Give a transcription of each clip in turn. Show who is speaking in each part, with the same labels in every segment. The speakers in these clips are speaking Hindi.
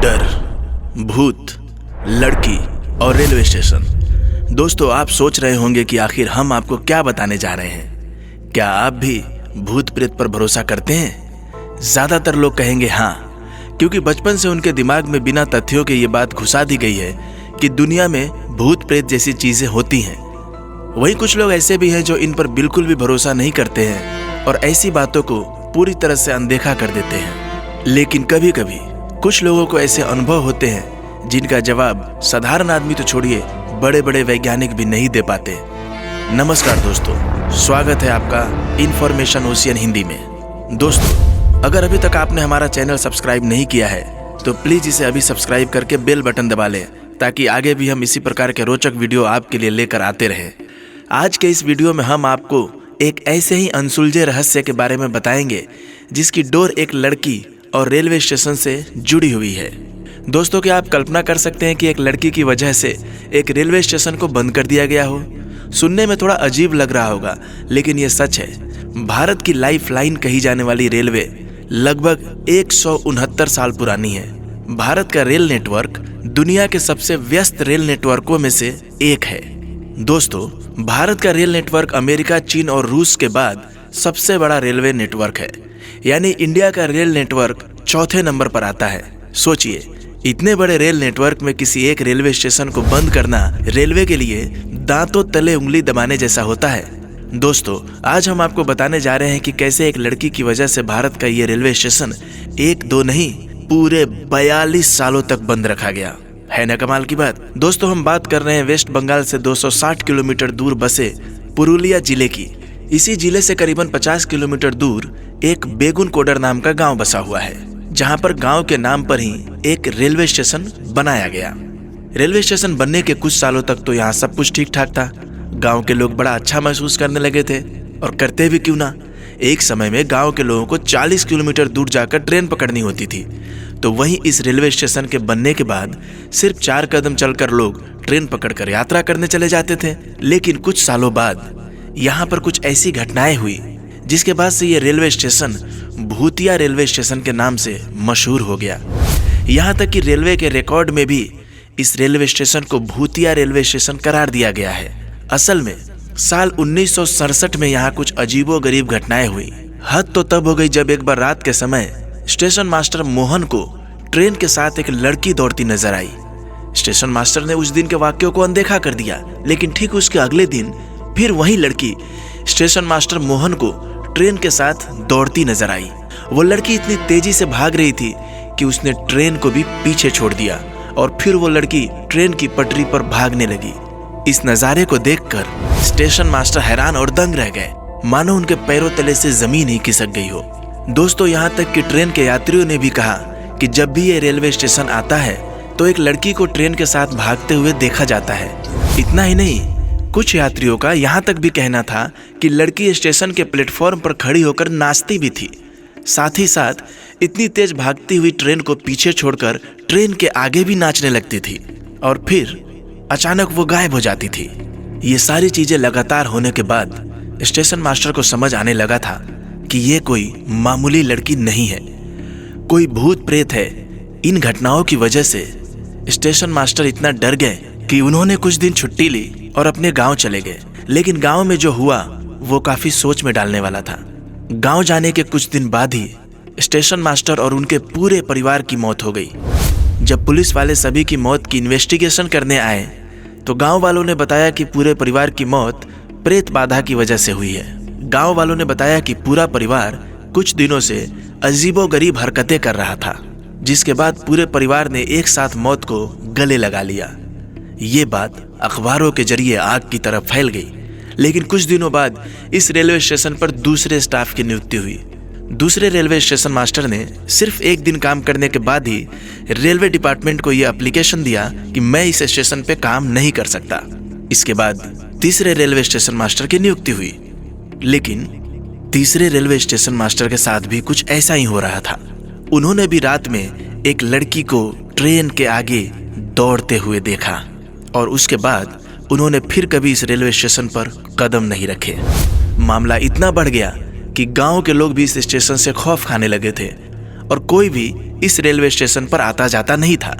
Speaker 1: डर, भूत, लड़की और रेलवे स्टेशन। दोस्तों, आप सोच रहे होंगे कि आखिर हम आपको क्या बताने जा रहे हैं। क्या आप भी भूत प्रेत पर भरोसा करते हैं? ज्यादातर लोग कहेंगे हाँ, क्योंकि बचपन से उनके दिमाग में बिना तथ्यों के ये बात घुसा दी गई है कि दुनिया में भूत प्रेत जैसी चीजें होती हैं। वहीं कुछ लोग ऐसे भी हैं जो इन पर बिल्कुल भी भरोसा नहीं करते हैं और ऐसी बातों को पूरी तरह से अनदेखा कर देते हैं। लेकिन कभी कभी कुछ लोगों को ऐसे अनुभव होते हैं जिनका जवाब साधारण आदमी तो छोड़िए, बड़े बड़े वैज्ञानिक भी नहीं दे पाते। नमस्कार दोस्तों, स्वागत है आपका इन्फॉर्मेशन ओशियन हिंदी में। दोस्तों, अगर अभी तक आपने हमारा चैनल सब्सक्राइब नहीं किया है तो प्लीज इसे अभी सब्सक्राइब करके बेल बटन दबा लें, ताकि आगे भी हम इसी प्रकार के रोचक वीडियो आपके लिए लेकर आते रहें। आज के इस वीडियो में हम आपको एक ऐसे ही अनसुलझे रहस्य के बारे में बताएंगे जिसकी डोर एक लड़की और रेलवे स्टेशन से जुड़ी हुई है। दोस्तों, क्या आप कल्पना कर सकते हैं कि एक लड़की की वजह से एक रेलवे स्टेशन को बंद कर दिया गया हो? सुनने में थोड़ा अजीब लग रहा होगा, लेकिन ये सच है। भारत की लाइफ लाइन कही जाने वाली रेलवे लगभग 169 साल पुरानी है। भारत का रेल नेटवर्क दुनिया के सबसे व्यस्त रेल नेटवर्कों में से एक है। दोस्तों, भारत का रेल नेटवर्क अमेरिका, चीन और रूस के बाद सबसे बड़ा रेलवे नेटवर्क है। यानी इंडिया का रेल नेटवर्क चौथे नंबर पर आता है। सोचिए, इतने बड़े रेल नेटवर्क में किसी एक रेलवे स्टेशन को बंद करना रेलवे के लिए दांतों तले उंगली दबाने जैसा होता है। दोस्तों, आज हम आपको बताने जा रहे हैं कि कैसे एक लड़की की वजह से भारत का ये रेलवे स्टेशन एक दो नहीं, पूरे 42 सालों तक बंद रखा गया। है ना कमाल की बात। दोस्तों, हम बात कर रहे हैं वेस्ट बंगाल से 260 किलोमीटर दूर बसे पुरुलिया जिले की। इसी जिले से करीबन 50 किलोमीटर दूर एक बेगुन कोडर नाम का गांव बसा हुआ है, जहां पर गांव के नाम पर ही एक रेलवे स्टेशन बनाया गया। रेलवे स्टेशन बनने के कुछ सालों तक तो यहाँ सब कुछ ठीक ठाक था। गांव के लोग बड़ा अच्छा महसूस करने लगे थे, और करते भी क्यों ना। एक समय में गांव के लोगों को 40 किलोमीटर दूर जाकर ट्रेन पकड़नी होती थी, तो वहीं इस रेलवे स्टेशन के बनने के बाद सिर्फ 4 कदम चलकर लोग ट्रेन पकड़कर यात्रा करने चले जाते थे। लेकिन कुछ सालों बाद यहाँ पर कुछ ऐसी घटनाएं हुई जिसके बाद से ये रेलवे स्टेशन भूतिया रेलवे स्टेशन के नाम से मशहूर हो गया। यहाँ तक कि रेलवे के रिकॉर्ड में भी इस रेलवे स्टेशन को भूतिया रेलवे स्टेशन करार दिया गया है। असल में साल 1967 में यहाँ कुछ अजीबोगरीब घटनाएं हुई। हद तो तब हो गई जब एक बार रात के समय स्टेशन मास्टर मोहन को ट्रेन के साथ एक लड़की दौड़ती नजर आई। स्टेशन मास्टर ने उस दिन के वाक्यों को अनदेखा कर दिया, लेकिन ठीक उसके अगले दिन फिर वही लड़की स्टेशन मास्टर मोहन को ट्रेन के साथ दौड़ती नजर आई। वो लड़की इतनी तेजी से भाग रही थी कि उसने ट्रेन को भी पीछे छोड़ दिया, और फिर वो लड़की ट्रेन की पटरी पर भागने लगी। इस नजारे को देखकर स्टेशन मास्टर हैरान और दंग रह गए, मानो उनके पैरों तले से जमीन ही खिसक गई हो। दोस्तों, यहाँ तक कि ट्रेन के यात्रियों ने भी कहा कि जब भी ये रेलवे स्टेशन आता है तो एक लड़की को ट्रेन के साथ भागते हुए देखा जाता है। इतना ही नहीं, कुछ यात्रियों का यहाँ तक भी कहना था कि लड़की स्टेशन के प्लेटफॉर्म पर खड़ी होकर नाचती भी थी। साथ ही साथ इतनी तेज भागती हुई ट्रेन को पीछे छोड़कर ट्रेन के आगे भी नाचने लगती थी, और फिर अचानक वो गायब हो जाती थी। ये सारी चीजें लगातार होने के बाद स्टेशन मास्टर को समझ आने लगा था कि ये कोई मामूली लड़की नहीं है, कोई भूत प्रेत है। इन घटनाओं की वजह से स्टेशन मास्टर इतना डर गए कि उन्होंने कुछ दिन छुट्टी ली और अपने गांव चले गए। लेकिन गांव में जो हुआ वो काफी सोच में डालने वाला था। गांव जाने के कुछ दिन बाद ही स्टेशन मास्टर और उनके पूरे परिवार की मौत हो गई। जब पुलिस वाले सभी की मौत की इन्वेस्टिगेशन करने आए तो गांव वालों ने बताया कि पूरे परिवार की मौत प्रेत बाधा की वजह से हुई है। गांव वालों ने बताया कि पूरा परिवार कुछ दिनों से अजीबोगरीब हरकतें कर रहा था, जिसके बाद पूरे परिवार ने एक साथ मौत को गले लगा लिया। ये बात अखबारों के जरिए आग की तरह फैल गई। लेकिन कुछ दिनों बाद इस रेलवे स्टेशन पर दूसरे स्टाफ की नियुक्ति हुई। दूसरे रेलवे स्टेशन मास्टर ने सिर्फ एक दिन काम करने के बाद ही रेलवे डिपार्टमेंट को यह एप्लीकेशन दिया कि मैं इस स्टेशन पे काम नहीं कर सकता। इसके बाद तीसरे रेलवे स्टेशन मास्टर की नियुक्ति हुई। लेकिन तीसरे रेलवे स्टेशन मास्टर के साथ भी कुछ ऐसा ही हो रहा था। उन्होंने भी रात में एक लड़की को ट्रेन के आगे दौड़ते हुए देखा, और उसके बाद उन्होंने फिर कभी इस रेलवे स्टेशन पर कदम नहीं रखे। मामला इतना बढ़ गया कि गांव के लोग भी इस स्टेशन से खौफ खाने लगे थे, और कोई भी इस रेलवे स्टेशन पर आता जाता नहीं था।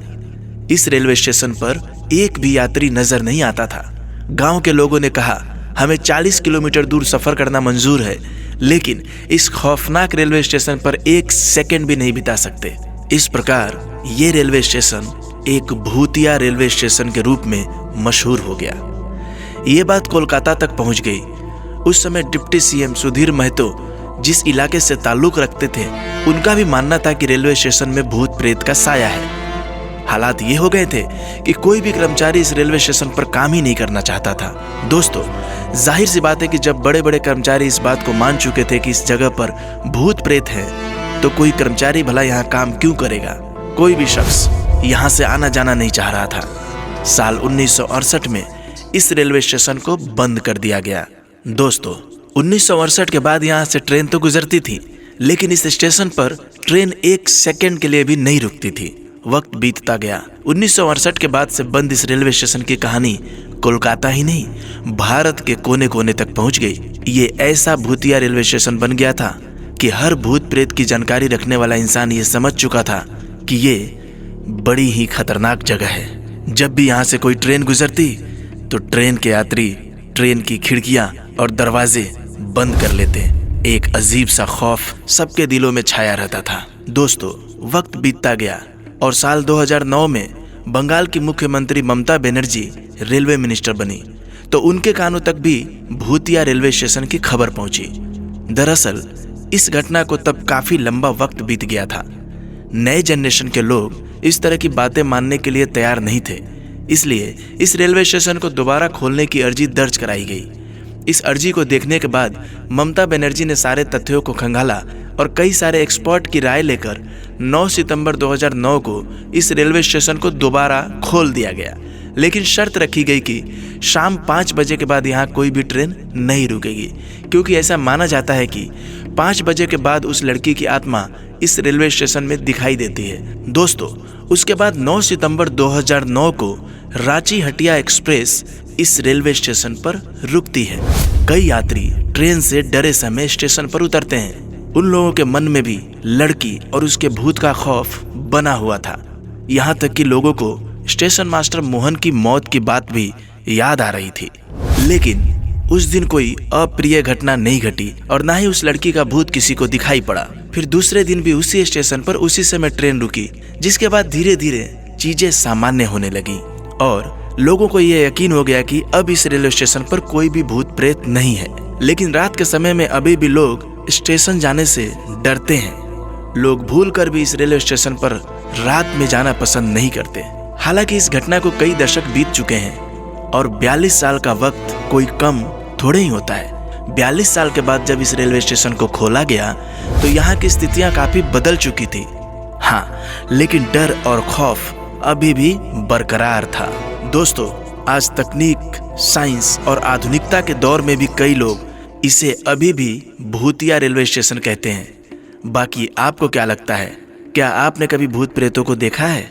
Speaker 1: इस रेलवे स्टेशन पर एक भी यात्री नजर नहीं आता था। गांव के लोगों ने कहा, हमें 40 किलोमीटर दूर सफर करना मंजूर है, लेकिन इस खौफनाक रेलवे स्टेशन पर एक सेकंड भी नहीं बिता सकते। इस प्रकार ये रेलवे स्टेशन एक भूतिया रेलवे स्टेशन के रूप में मशहूर हो गया। ये बात कोलकाता तक पहुंच गई। उस समय डिप्टी सीएम सुधीर महतो जिस इलाके से ताल्लुक रखते थे, उनका भी मानना था कि रेलवे स्टेशन में भूत प्रेत का साया है। हालात ये हो गए थे कि कोई भी कर्मचारी इस रेलवे स्टेशन पर काम ही नहीं करना चाहता था। दोस्तों, जाहिर सी बात है कि जब बड़े बड़े कर्मचारी इस बात को मान चुके थे कि इस जगह पर भूत प्रेत है, तो कोई कर्मचारी भला यहाँ काम क्यों करेगा। कोई भी शख्स यहाँ से आना जाना नहीं चाह रहा था। साल 1968 में इस रेलवे स्टेशन को बंद कर दिया गया। दोस्तों, 1968 के बाद यहाँ से ट्रेन तो गुजरती थी, लेकिन इस स्टेशन पर ट्रेन एक सेकंड के लिए भी नहीं रुकती थी। वक्त बीतता गया। 1968 के बाद से बंद इस रेलवे स्टेशन की कहानी कोलकाता ही नहीं, भारत के कोने कोने तक पहुंच गई। ये ऐसा भूतिया रेलवे स्टेशन बन गया था कि हर भूत प्रेत की जानकारी रखने वाला इंसान ये समझ चुका था कि ये बड़ी ही खतरनाक जगह है। जब भी यहाँ से कोई ट्रेन गुजरती तो ट्रेन के यात्री ट्रेन की खिड़कियां और दरवाजे बंद कर लेते। एक अजीब सा खौफ सबके दिलों में छाया रहता था। दोस्तों, वक्त बीतता गया और साल 2009 में बंगाल की मुख्यमंत्री ममता बनर्जी रेलवे मिनिस्टर बनी, तो उनके कानों तक भी भूतिया रेलवे स्टेशन की खबर पहुंची। दरअसल इस घटना को तब काफी लंबा वक्त बीत गया था। नए जनरेशन के लोग इस तरह की बातें मानने के लिए तैयार नहीं थे, इसलिए इस रेलवे स्टेशन को दोबारा खोलने की अर्जी दर्ज कराई गई। इस अर्जी को देखने के बाद ममता बनर्जी ने सारे तथ्यों को खंगाला और कई सारे एक्सपर्ट की राय लेकर 9 सितंबर 2009 को इस रेलवे स्टेशन को दोबारा खोल दिया गया, लेकिन शर्त रखी गई कि शाम 5 बजे के बाद यहाँ कोई भी ट्रेन नहीं रुकेगी, क्योंकि ऐसा माना जाता है कि 5 बजे के बाद उस लड़की की आत्मा इस रेलवे स्टेशन में दिखाई देती है। दोस्तों, उसके बाद 9 सितंबर 2009 को रांची हटिया एक्सप्रेस इस रेलवे स्टेशन पर रुकती है। कई यात्री ट्रेन से डरे समय स्टेशन पर उतरते हैं। उन लोगों के मन में भी लड़की और उसके भूत का खौफ बना हुआ था। यहाँ तक कि लोगों को स्टेशन मास्टर मोहन की मौत की बात भी याद आ रही थी। लेकिन उस दिन कोई अप्रिय घटना नहीं घटी और ना ही उस लड़की का भूत किसी को दिखाई पड़ा। फिर दूसरे दिन भी उसी स्टेशन पर उसी समय ट्रेन रुकी, जिसके बाद धीरे धीरे चीजें सामान्य होने लगी और लोगों को यह यकीन हो गया कि अब इस रेलवे स्टेशन पर कोई भी भूत प्रेत नहीं है। लेकिन रात के समय में अभी भी लोग स्टेशन जाने से डरते हैं। लोग भूलकर भी इस रेलवे स्टेशन पर रात में जाना पसंद नहीं करते। हालांकि इस घटना को कई दशक बीत चुके हैं और 42 साल का वक्त कोई कम थोड़े ही होता है। 42 साल के बाद जब इस रेलवे स्टेशन को खोला गया तो यहाँ की स्थितियां काफी बदल चुकी थी। हाँ, लेकिन डर और खौफ अभी भी बरकरार था। दोस्तों, आज तकनीक, साइंस और आधुनिकता के दौर में भी कई लोग इसे अभी भी भूतिया रेलवे स्टेशन कहते हैं। बाकी आपको क्या लगता है? क्या आपने कभी भूत प्रेतों को देखा है?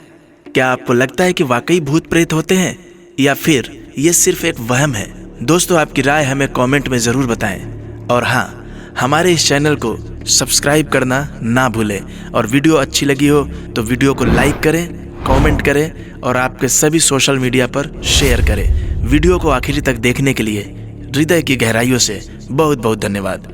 Speaker 1: क्या आपको लगता है कि वाकई भूत प्रेत होते हैं या फिर ये सिर्फ एक वहम है? दोस्तों, आपकी राय हमें कमेंट में ज़रूर बताएं। और हाँ, हमारे इस चैनल को सब्सक्राइब करना ना भूलें और वीडियो अच्छी लगी हो तो वीडियो को लाइक करें, कमेंट करें और आपके सभी सोशल मीडिया पर शेयर करें। वीडियो को आखिरी तक देखने के लिए हृदय की गहराइयों से बहुत बहुत धन्यवाद।